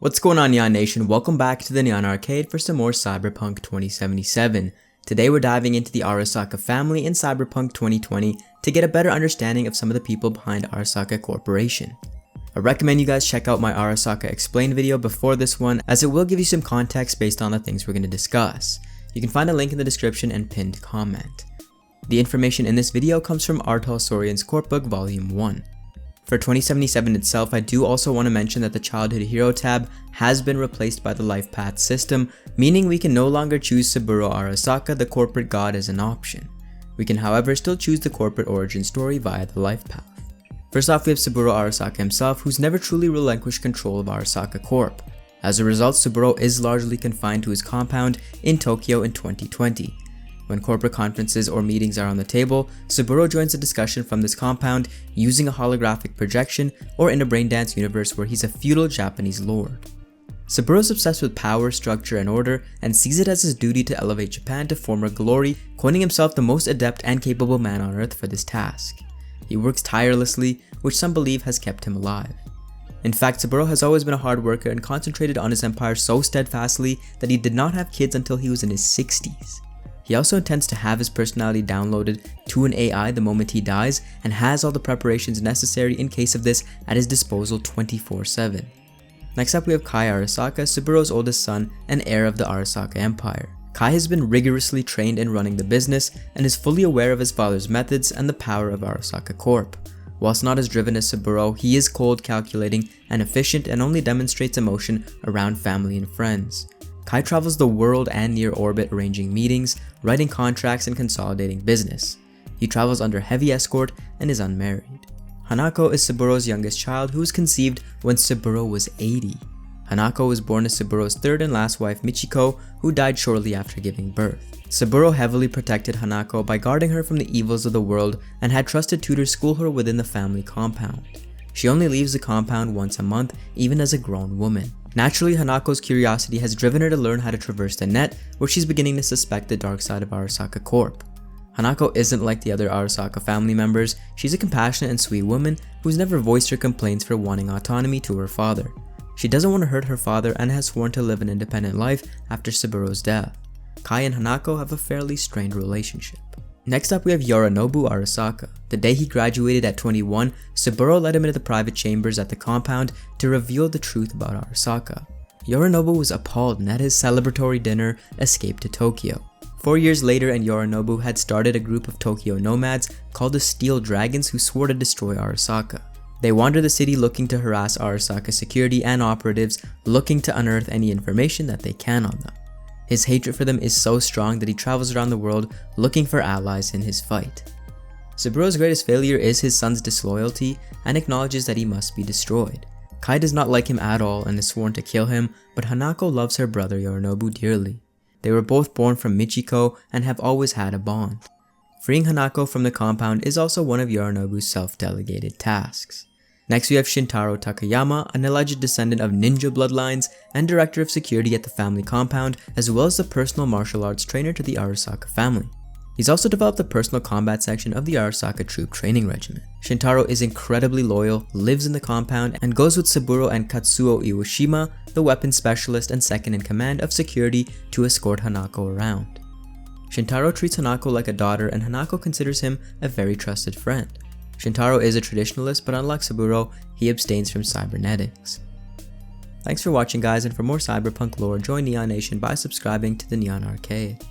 What's going on, Neon Nation? Welcome back to the Neon Arcade for some more Cyberpunk 2077. Today we're diving into the Arasaka family in Cyberpunk 2020 to get a better understanding of some of the people behind Arasaka Corporation. I recommend you guys check out my Arasaka Explained video before this one, as it will give you some context based on the things we're going to discuss. You can find a link in the description and pinned comment. The information in this video comes from Artal Sorian's Corpbook Volume 1. For 2077 itself, I do also want to mention that the Childhood Hero tab has been replaced by the Lifepath system, meaning we can no longer choose Saburo Arasaka the Corporate God as an option. We can however still choose the corporate origin story via the Lifepath. First off, we have Saburo Arasaka himself, who's never truly relinquished control of Arasaka Corp. As a result, Saburo is largely confined to his compound in Tokyo in 2020. When corporate conferences or meetings are on the table, Saburo joins the discussion from this compound using a holographic projection or in a braindance universe where he's a feudal Japanese lord. Saburo's obsessed with power, structure, and order and sees it as his duty to elevate Japan to former glory, coining himself the most adept and capable man on earth for this task. He works tirelessly, which some believe has kept him alive. In fact, Saburo has always been a hard worker and concentrated on his empire so steadfastly that he did not have kids until he was in his 60s. He also intends to have his personality downloaded to an AI the moment he dies and has all the preparations necessary in case of this at his disposal 24/7. Next up, we have Kai Arasaka, Saburo's oldest son and heir of the Arasaka Empire. Kai has been rigorously trained in running the business and is fully aware of his father's methods and the power of Arasaka Corp. Whilst not as driven as Saburo, he is cold, calculating, and efficient and only demonstrates emotion around family and friends. Kai travels the world and near orbit, arranging meetings, writing contracts, and consolidating business. He travels under heavy escort and is unmarried. Hanako is Saburo's youngest child, who was conceived when Saburo was 80. Hanako was born to Saburo's third and last wife Michiko, who died shortly after giving birth. Saburo heavily protected Hanako by guarding her from the evils of the world and had trusted tutors school her within the family compound. She only leaves the compound once a month, even as a grown woman. Naturally, Hanako's curiosity has driven her to learn how to traverse the net, where she's beginning to suspect the dark side of Arasaka Corp. Hanako isn't like the other Arasaka family members. She's a compassionate and sweet woman who's never voiced her complaints for wanting autonomy to her father. She doesn't want to hurt her father and has sworn to live an independent life after Saburo's death. Kai and Hanako have a fairly strained relationship. Next up, we have Yorinobu Arasaka. The day he graduated at 21, Saburo led him into the private chambers at the compound to reveal the truth about Arasaka. Yorinobu was appalled and at his celebratory dinner escaped to Tokyo. 4 years later, and Yorinobu had started a group of Tokyo nomads called the Steel Dragons, who swore to destroy Arasaka. They wander the city looking to harass Arasaka security and operatives, looking to unearth any information that they can on them. His hatred for them is so strong that he travels around the world looking for allies in his fight. Saburo's greatest failure is his son's disloyalty and acknowledges that he must be destroyed. Kai does not like him at all and is sworn to kill him, but Hanako loves her brother Yorinobu dearly. They were both born from Michiko and have always had a bond. Freeing Hanako from the compound is also one of Yorinobu's self-delegated tasks. Next, we have Shintaro Takayama, an alleged descendant of ninja bloodlines and director of security at the family compound, as well as the personal martial arts trainer to the Arasaka family. He's also developed the personal combat section of the Arasaka troop training regiment. Shintaro is incredibly loyal, lives in the compound, and goes with Saburo and Katsuo Iwashima, the weapons specialist and second in command of security, to escort Hanako around. Shintaro treats Hanako like a daughter, and Hanako considers him a very trusted friend. Shintaro is a traditionalist, but unlike Saburo, he abstains from cybernetics. Thanks for watching, guys, and for more cyberpunk lore, join Neon Nation by subscribing to the Neon Arcade.